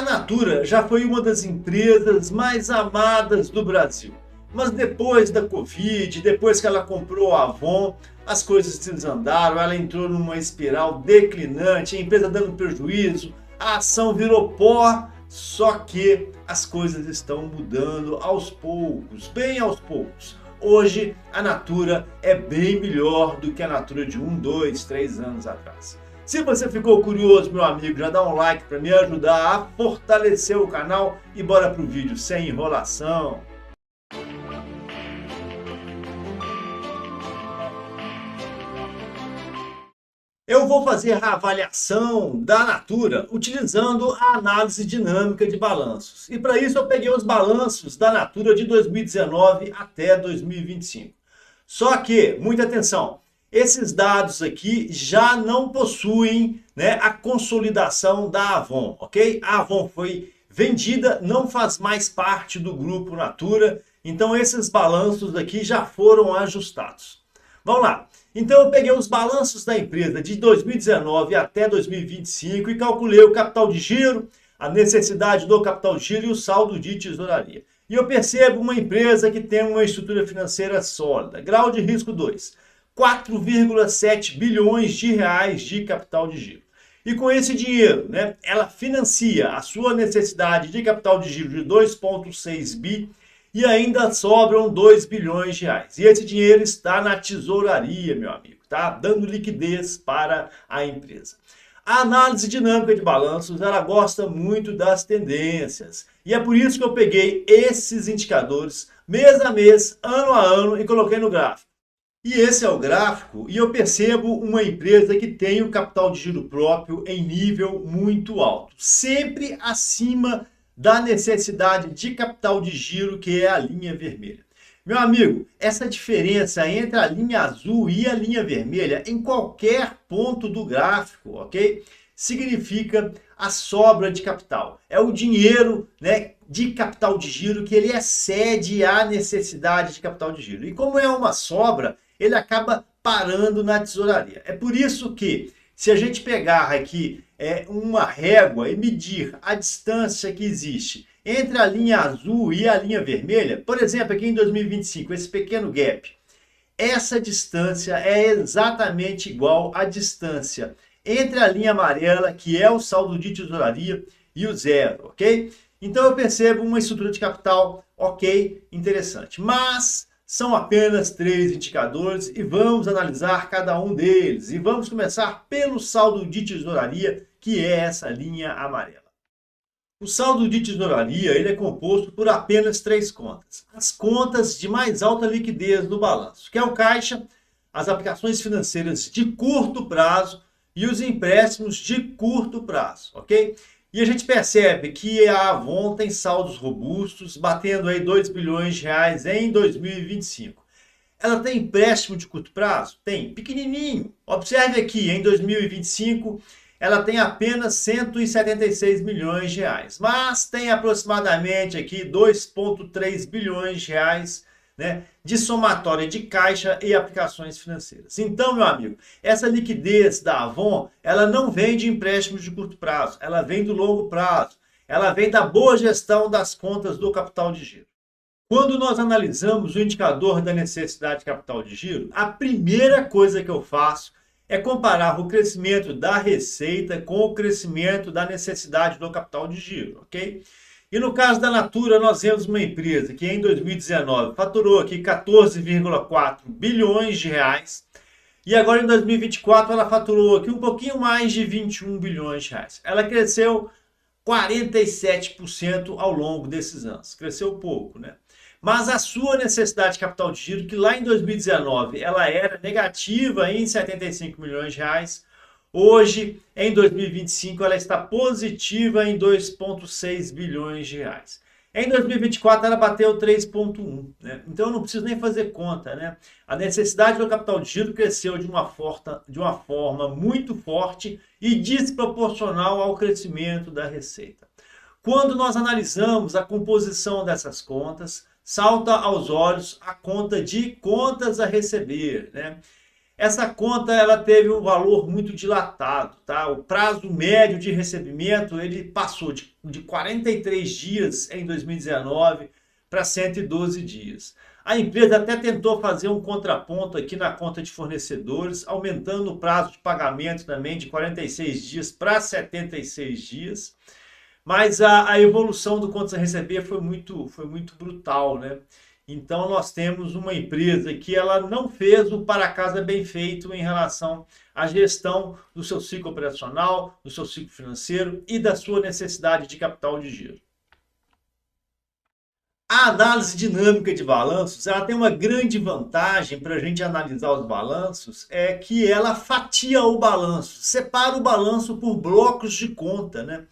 A Natura já foi uma das empresas mais amadas do Brasil. Mas depois da Covid, depois que ela comprou a Avon, as coisas desandaram, ela entrou numa espiral declinante, a empresa dando prejuízo, a ação virou pó, só que as coisas estão mudando aos poucos, bem aos poucos. Hoje a Natura é bem melhor do que a Natura de 1, 2, 3 anos atrás. Se você ficou curioso, meu amigo, já dá um like para me ajudar a fortalecer o canal e bora pro vídeo sem enrolação. Eu vou fazer a avaliação da Natura utilizando a análise dinâmica de balanços. E para isso eu peguei os balanços da Natura de 2019 até 2025. Só que, muita atenção, esses dados aqui já não possuem, a consolidação da Avon, ok? A Avon foi vendida, não faz mais parte do grupo Natura, então esses balanços aqui já foram ajustados. Vamos lá. Então eu peguei os balanços da empresa de 2019 até 2025 e calculei o capital de giro, a necessidade do capital de giro e o saldo de tesouraria. E eu percebo uma empresa que tem uma estrutura financeira sólida. Grau de risco 2. 4,7 bilhões de reais de capital de giro. E com esse dinheiro, ela financia a sua necessidade de capital de giro de 2,6 bi e ainda sobram 2 bilhões de reais. E esse dinheiro está na tesouraria, meu amigo, tá? Dando liquidez para a empresa. A análise dinâmica de balanços, ela gosta muito das tendências. E é por isso que eu peguei esses indicadores mês a mês, ano a ano e coloquei no gráfico. E esse é o gráfico e eu percebo uma empresa que tem o capital de giro próprio em nível muito alto. Sempre acima da necessidade de capital de giro, que é a linha vermelha. Meu amigo, essa diferença entre a linha azul e a linha vermelha em qualquer ponto do gráfico, ok? Significa a sobra de capital. É o dinheiro, de capital de giro que ele excede a necessidade de capital de giro. E como é uma sobra, ele acaba parando na tesouraria. É por isso que, se a gente pegar aqui uma régua e medir a distância que existe entre a linha azul e a linha vermelha, por exemplo, aqui em 2025, esse pequeno gap, essa distância é exatamente igual à distância entre a linha amarela, que é o saldo de tesouraria, e o zero, ok? Então eu percebo uma estrutura de capital, ok, interessante. Mas são apenas 3 indicadores e vamos analisar cada um deles. E vamos começar pelo saldo de tesouraria, que é essa linha amarela. O saldo de tesouraria ele é composto por apenas 3 contas. As contas de mais alta liquidez do balanço, que é o caixa, as aplicações financeiras de curto prazo e os empréstimos de curto prazo, ok? E a gente percebe que a Avon tem saldos robustos, batendo aí 2 bilhões de reais em 2025. Ela tem empréstimo de curto prazo? Tem, pequenininho. Observe aqui, em 2025, ela tem apenas 176 milhões de reais. Mas tem aproximadamente aqui 2,3 bilhões de reais, de somatória de caixa e aplicações financeiras. Então, meu amigo, essa liquidez da Avon, ela não vem de empréstimos de curto prazo, ela vem do longo prazo, ela vem da boa gestão das contas do capital de giro. Quando nós analisamos o indicador da necessidade de capital de giro, a primeira coisa que eu faço é comparar o crescimento da receita com o crescimento da necessidade do capital de giro, ok? E no caso da Natura, nós vemos uma empresa que em 2019 faturou aqui 14,4 bilhões de reais e agora em 2024 ela faturou aqui um pouquinho mais de 21 bilhões de reais. Ela cresceu 47% ao longo desses anos, cresceu pouco, Mas a sua necessidade de capital de giro, que lá em 2019 ela era negativa em 75 milhões de reais, hoje, em 2025, ela está positiva em 2,6 bilhões de reais. Em 2024, ela bateu 3,1. Então, eu não preciso nem fazer conta. A necessidade do capital de giro cresceu de uma forma muito forte e desproporcional ao crescimento da receita. Quando nós analisamos a composição dessas contas, salta aos olhos a conta de contas a receber. Essa conta ela teve um valor muito dilatado, tá? O prazo médio de recebimento ele passou de 43 dias em 2019 para 112 dias. A empresa até tentou fazer um contraponto aqui na conta de fornecedores, aumentando o prazo de pagamento também de 46 dias para 76 dias. Mas a evolução do contas a receber foi muito brutal, né? Então nós temos uma empresa que ela não fez o para casa bem feito em relação à gestão do seu ciclo operacional, do seu ciclo financeiro e da sua necessidade de capital de giro. A análise dinâmica de balanços, ela tem uma grande vantagem para a gente analisar os balanços, é que ela fatia o balanço, separa o balanço por blocos de conta, né?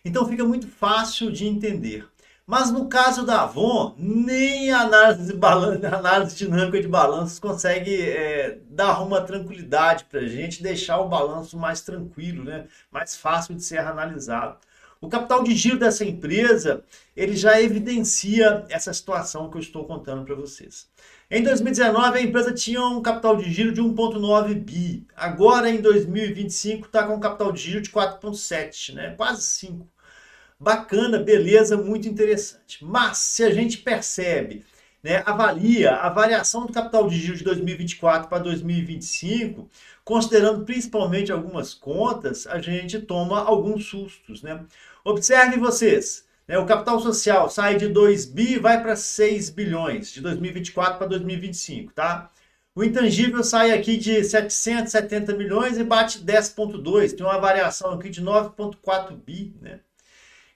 Então fica muito fácil de entender. Mas no caso da Avon, nem a análise dinâmica de balanços consegue dar uma tranquilidade para a gente, deixar o balanço mais tranquilo, né? Mais fácil de ser analisado. O capital de giro dessa empresa, ele já evidencia essa situação que eu estou contando para vocês. Em 2019, a empresa tinha um capital de giro de 1,9 bi. Agora, em 2025, está com um capital de giro de 4,7, né? Quase 5. Bacana, beleza, muito interessante. Mas, se a gente percebe, né, avalia a variação do capital de giro de 2024 para 2025, considerando principalmente algumas contas, a gente toma alguns sustos, né? Observem vocês, né, o capital social sai de 2 bi e vai para 6 bilhões de 2024 para 2025, tá? O intangível sai aqui de 770 milhões e bate 10,2, tem uma variação aqui de 9,4 bi, né?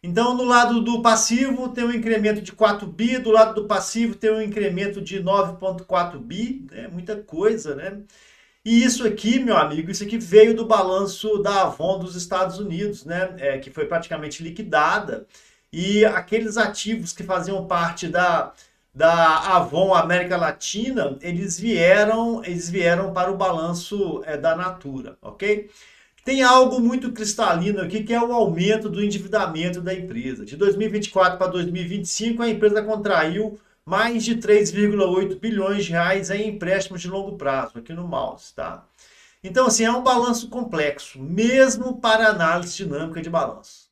Então, no lado do passivo tem um incremento de 4 bi, do lado do passivo tem um incremento de 9,4 bi, é muita coisa, né? E isso aqui, meu amigo, isso aqui veio do balanço da Avon dos Estados Unidos, né? Que foi praticamente liquidada. E aqueles ativos que faziam parte da Avon América Latina, eles vieram para o balanço da Natura, ok? Tem algo muito cristalino aqui, que é o aumento do endividamento da empresa. De 2024 para 2025, a empresa contraiu mais de 3,8 bilhões de reais em empréstimos de longo prazo, aqui no mouse, tá? Então, assim, é um balanço complexo, mesmo para análise dinâmica de balanço.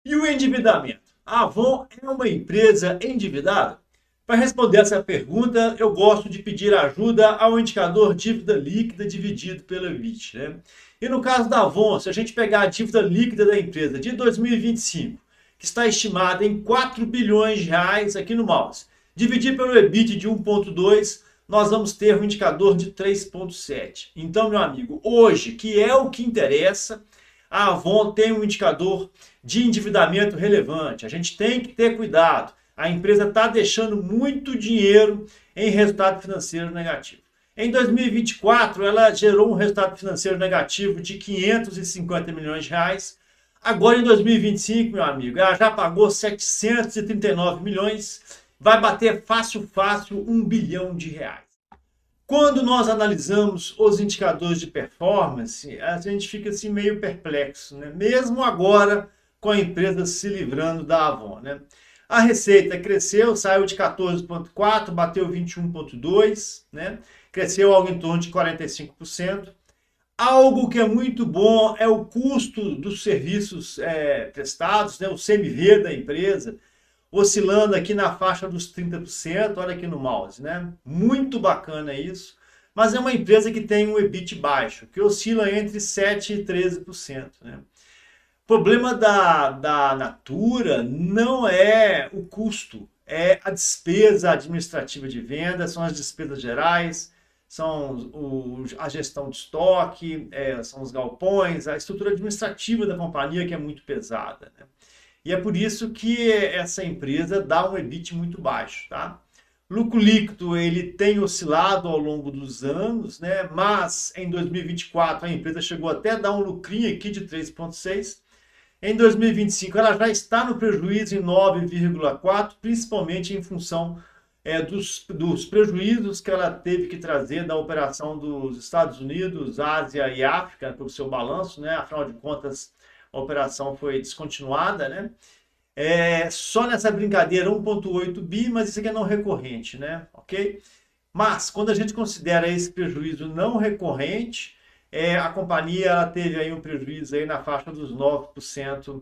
E o endividamento? A Avon é uma empresa endividada? Para responder essa pergunta, eu gosto de pedir ajuda ao indicador dívida líquida dividido pelo EBIT, né? E no caso da Avon, se a gente pegar a dívida líquida da empresa de 2025, que está estimada em 4 bilhões de reais aqui no mouse, dividir pelo EBIT de 1,2, nós vamos ter um indicador de 3,7. Então, meu amigo, hoje, que é o que interessa, a Avon tem um indicador de endividamento relevante. A gente tem que ter cuidado. A empresa está deixando muito dinheiro em resultado financeiro negativo. Em 2024, ela gerou um resultado financeiro negativo de 550 milhões de reais. Agora, em 2025, meu amigo, ela já pagou 739 milhões, vai bater fácil, 1 bilhão de reais. Quando nós analisamos os indicadores de performance, a gente fica assim meio perplexo, né? Mesmo agora com a empresa se livrando da Avon, né? A receita cresceu, saiu de 14,4, bateu 21,2, né? Cresceu algo em torno de 45%. Algo que é muito bom é o custo dos serviços prestados, né? O CMV da empresa, oscilando aqui na faixa dos 30%, olha aqui no mouse, né? Muito bacana isso, mas é uma empresa que tem um EBIT baixo, que oscila entre 7% e 13%, né? O problema da Natura não é o custo, é a despesa administrativa de venda, são as despesas gerais, são a gestão de estoque, são os galpões, a estrutura administrativa da companhia que é muito pesada, né? E é por isso que essa empresa dá um EBIT muito baixo, tá? Lucro líquido ele tem oscilado ao longo dos anos, né? Mas em 2024 a empresa chegou até a dar um lucrinho aqui de 3,6. Em 2025 ela já está no prejuízo em 9,4, principalmente em função dos prejuízos que ela teve que trazer da operação dos Estados Unidos, Ásia e África para o seu balanço, né? Afinal de contas, a operação foi descontinuada, né? Só nessa brincadeira 1,8 bi, mas isso aqui é não recorrente, né? Ok? Mas, quando a gente considera esse prejuízo não recorrente, a companhia ela teve aí um prejuízo aí na faixa dos 9%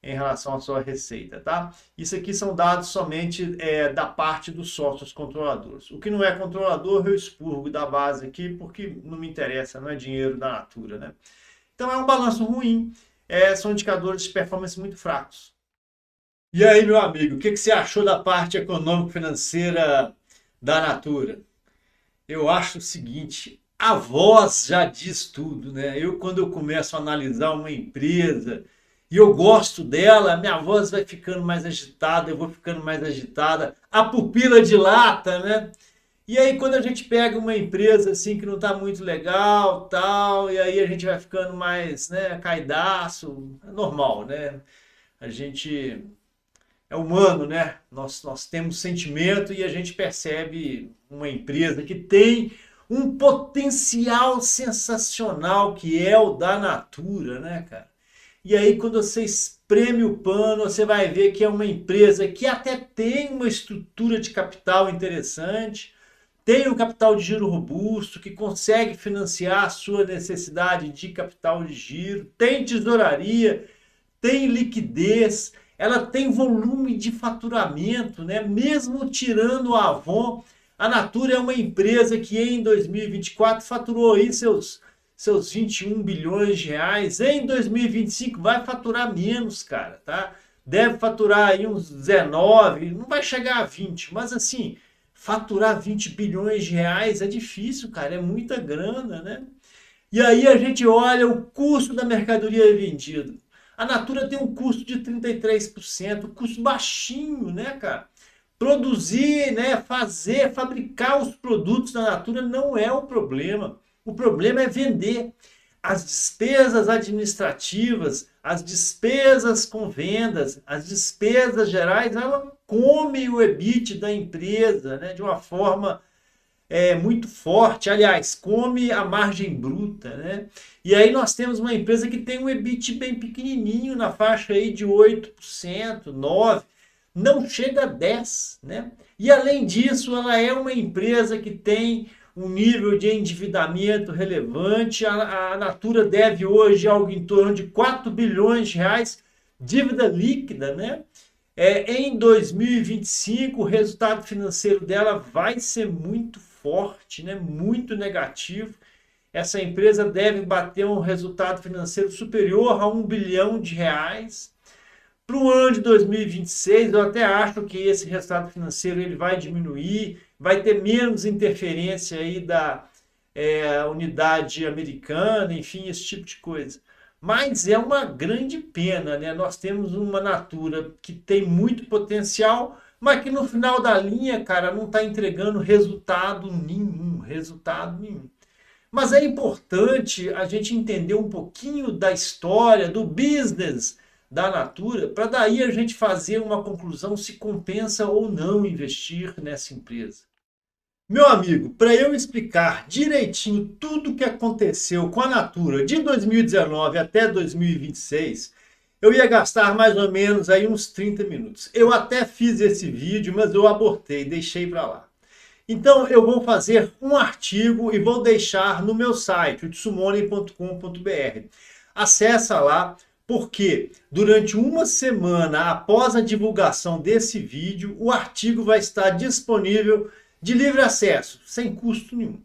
em relação à sua receita, tá? Isso aqui são dados somente da parte dos sócios controladores. O que não é controlador, eu expurgo da base aqui, porque não me interessa, não é dinheiro da Natura, né? Então é um balanço ruim, são indicadores de performance muito fracos. E aí, meu amigo, o que você achou da parte econômico-financeira da Natura? Eu acho o seguinte, a voz já diz tudo, né? Quando eu começo a analisar uma empresa e eu gosto dela, minha voz vai ficando mais agitada, eu vou ficando mais agitada, a pupila dilata, né? E aí quando a gente pega uma empresa assim que não está muito legal, tal, e aí a gente vai ficando mais, né, caidaço, é normal, né? A gente é humano, né? Nós temos sentimento e a gente percebe uma empresa que tem um potencial sensacional que é o da Natura, né, cara? E aí, quando você espreme o pano, você vai ver que é uma empresa que até tem uma estrutura de capital interessante, tem um capital de giro robusto, que consegue financiar a sua necessidade de capital de giro, tem tesouraria, tem liquidez, ela tem volume de faturamento, né? Mesmo tirando a Avon, a Natura é uma empresa que em 2024 faturou aí seus 21 bilhões de reais. Em 2025 vai faturar menos, cara, tá? Deve faturar aí uns 19, não vai chegar a 20, mas assim, faturar 20 bilhões de reais é difícil, cara, é muita grana, né? E aí a gente olha o custo da mercadoria vendida. A Natura tem um custo de 33%, custo baixinho, né, cara? Produzir, né, fabricar os produtos da Natura não é o problema. O problema é vender. As despesas administrativas, as despesas com vendas, as despesas gerais, ela come o EBIT da empresa, né, de uma forma muito forte, aliás, come a margem bruta, né? E aí nós temos uma empresa que tem um EBIT bem pequenininho, na faixa aí de 8%, 9%, não chega a 10%, né? E além disso, ela é uma empresa que tem um nível de endividamento relevante, a Natura deve hoje algo em torno de 4 bilhões de reais, dívida líquida, né? Em 2025, o resultado financeiro dela vai ser muito forte, né? Muito negativo. Essa empresa deve bater um resultado financeiro superior a 1 bilhão de reais. Para o ano de 2026, eu até acho que esse resultado financeiro ele vai diminuir, vai ter menos interferência aí da unidade americana, enfim, esse tipo de coisa. Mas é uma grande pena, né? Nós temos uma Natura que tem muito potencial, mas que no final da linha, cara, não está entregando resultado nenhum, resultado nenhum. Mas é importante a gente entender um pouquinho da história, do business da Natura, para daí a gente fazer uma conclusão se compensa ou não investir nessa empresa. Meu amigo, para eu explicar direitinho tudo o que aconteceu com a Natura de 2019 até 2026, eu ia gastar mais ou menos aí uns 30 minutos. Eu até fiz esse vídeo, mas eu abortei, deixei para lá. Então eu vou fazer um artigo e vou deixar no meu site, tsumone.com.br. Acessa lá, porque durante uma semana após a divulgação desse vídeo, o artigo vai estar disponível de livre acesso, sem custo nenhum.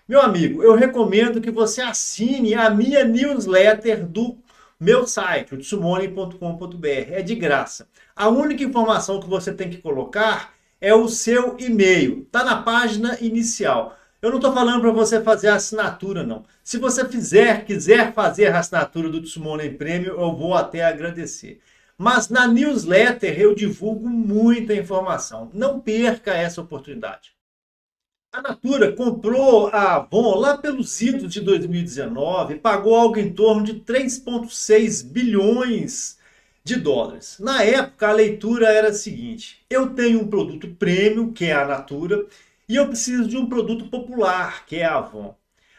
Meu amigo, eu recomendo que você assine a minha newsletter do meu site, tsumone.com.br. É de graça. A única informação que você tem que colocar é o seu e-mail. Está na página inicial. Eu não estou falando para você fazer a assinatura, não. Se você quiser fazer a assinatura do Tsumone Premium, eu vou até agradecer. Mas na newsletter eu divulgo muita informação. Não perca essa oportunidade. A Natura comprou a Avon lá pelos idos de 2019, pagou algo em torno de 3,6 bilhões de dólares. Na época a leitura era a seguinte: eu tenho um produto premium, que é a Natura, e eu preciso de um produto popular, que é a Avon.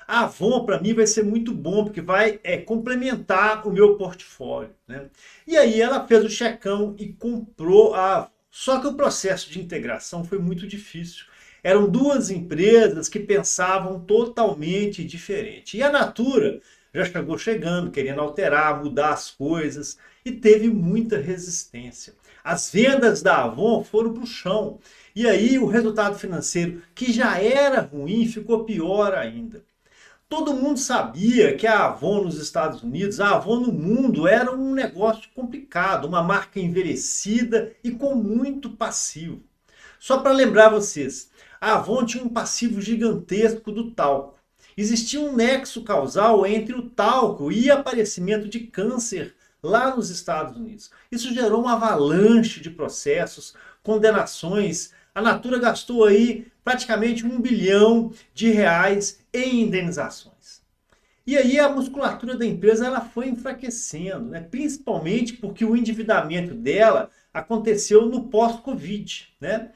A Avon, para mim, vai ser muito bom, porque vai complementar o meu portfólio, né? E aí ela fez o checão e comprou a Avon. Só que o processo de integração foi muito difícil. Eram duas empresas que pensavam totalmente diferente. E a Natura já chegou chegando, querendo alterar, mudar as coisas e teve muita resistência. As vendas da Avon foram para o chão. E aí o resultado financeiro, que já era ruim, ficou pior ainda. Todo mundo sabia que a Avon nos Estados Unidos, a Avon no mundo, era um negócio complicado, uma marca envelhecida e com muito passivo. Só para lembrar vocês, a Avon tinha um passivo gigantesco do talco. Existia um nexo causal entre o talco e aparecimento de câncer lá nos Estados Unidos. Isso gerou uma avalanche de processos, condenações. A Natura gastou aí praticamente R$ 1 bilhão em indenizações. E aí a musculatura da empresa ela foi enfraquecendo, né? Principalmente porque o endividamento dela aconteceu no pós-Covid, né?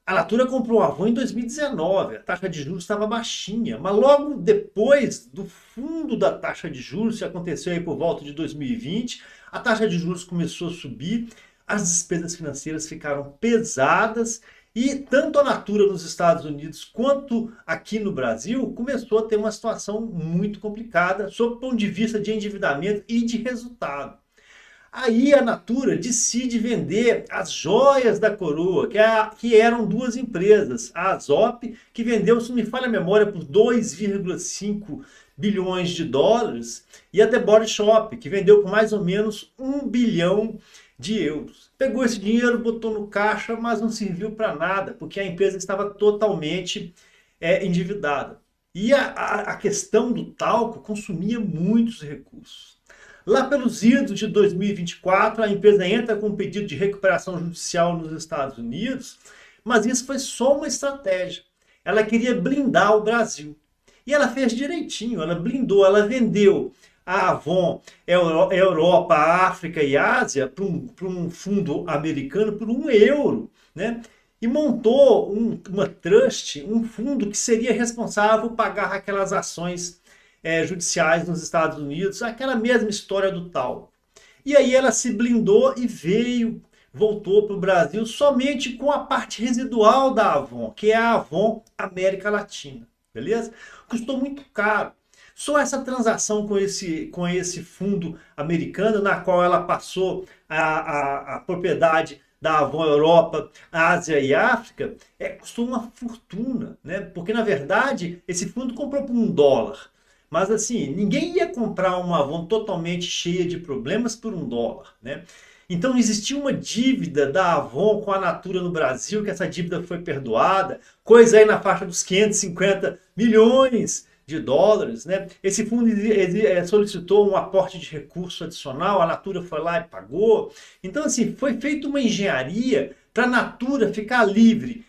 A Natura comprou a Avon em 2019, a taxa de juros estava baixinha, mas logo depois do fundo da taxa de juros, que aconteceu aí por volta de 2020, a taxa de juros começou a subir, as despesas financeiras ficaram pesadas e tanto a Natura nos Estados Unidos quanto aqui no Brasil começou a ter uma situação muito complicada sob o ponto de vista de endividamento e de resultado. Aí a Natura decide vender as joias da coroa, que eram duas empresas. A Aesop, que vendeu, se não me falha a memória, por 2,5 bilhões de dólares, e a The Body Shop, que vendeu por mais ou menos 1 bilhão de euros. Pegou esse dinheiro, botou no caixa, mas não serviu para nada, porque a empresa estava totalmente endividada. E a questão do talco consumia muitos recursos. Lá pelos idos de 2024, a empresa entra com um pedido de recuperação judicial nos Estados Unidos, mas isso foi só uma estratégia. Ela queria blindar o Brasil. E ela fez direitinho, ela blindou, ela vendeu a Avon, Europa, África e Ásia para um fundo americano por €1, né? E montou uma trust, um fundo que seria responsável por pagar aquelas ações judiciais nos Estados Unidos, aquela mesma história do tal. E aí ela se blindou e voltou para o Brasil somente com a parte residual da Avon, que é a Avon América Latina, beleza? Custou muito caro. Só essa transação com esse fundo americano, na qual ela passou a propriedade da Avon Europa, Ásia e África, custou uma fortuna, né? Porque na verdade esse fundo comprou por $1. Mas assim, ninguém ia comprar uma Avon totalmente cheia de problemas por $1, né? Então existia uma dívida da Avon com a Natura no Brasil, que essa dívida foi perdoada, coisa aí na faixa dos 550 milhões de dólares, né? Esse fundo solicitou um aporte de recurso adicional, a Natura foi lá e pagou. Então assim, foi feita uma engenharia para a Natura ficar livre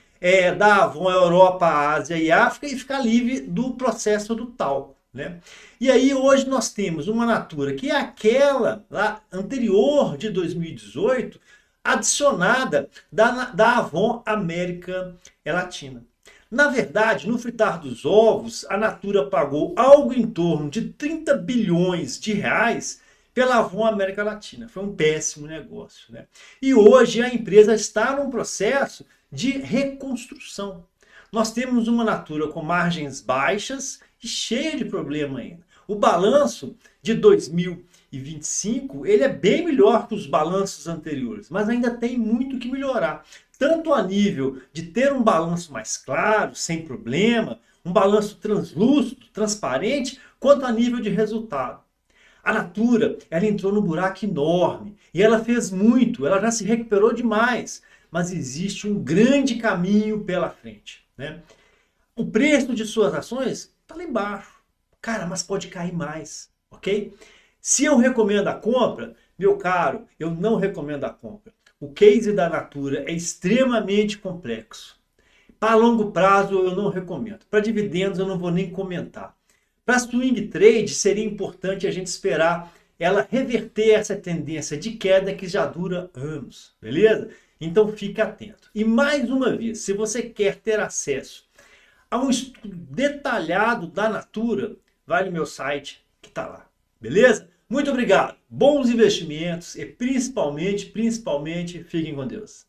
da Avon Europa, Ásia e África e ficar livre do processo do talco, né? E aí hoje nós temos uma Natura que é aquela lá anterior de 2018, adicionada da Avon América Latina. Na verdade, no fritar dos ovos, a Natura pagou algo em torno de 30 bilhões de reais pela Avon América Latina. Foi um péssimo negócio, né? E hoje a empresa está num processo de reconstrução. Nós temos uma Natura com margens baixas e cheia de problema ainda. O balanço de 2025 ele é bem melhor que os balanços anteriores, mas ainda tem muito que melhorar. Tanto a nível de ter um balanço mais claro, sem problema, um balanço translúcido, transparente, quanto a nível de resultado. A Natura, ela entrou num buraco enorme e ela fez muito, ela já se recuperou demais, mas existe um grande caminho pela frente, né? O preço de suas ações está lá embaixo. Cara, mas pode cair mais, ok? Se eu recomendo a compra, meu caro, eu não recomendo a compra. O case da Natura é extremamente complexo. Para longo prazo eu não recomendo. Para dividendos eu não vou nem comentar. Para swing trade seria importante a gente esperar ela reverter essa tendência de queda que já dura anos, beleza? Então fique atento. E mais uma vez, se você quer ter acesso a um estudo detalhado da Natura, vai no meu site que está lá, beleza? Muito obrigado, bons investimentos e principalmente, fiquem com Deus.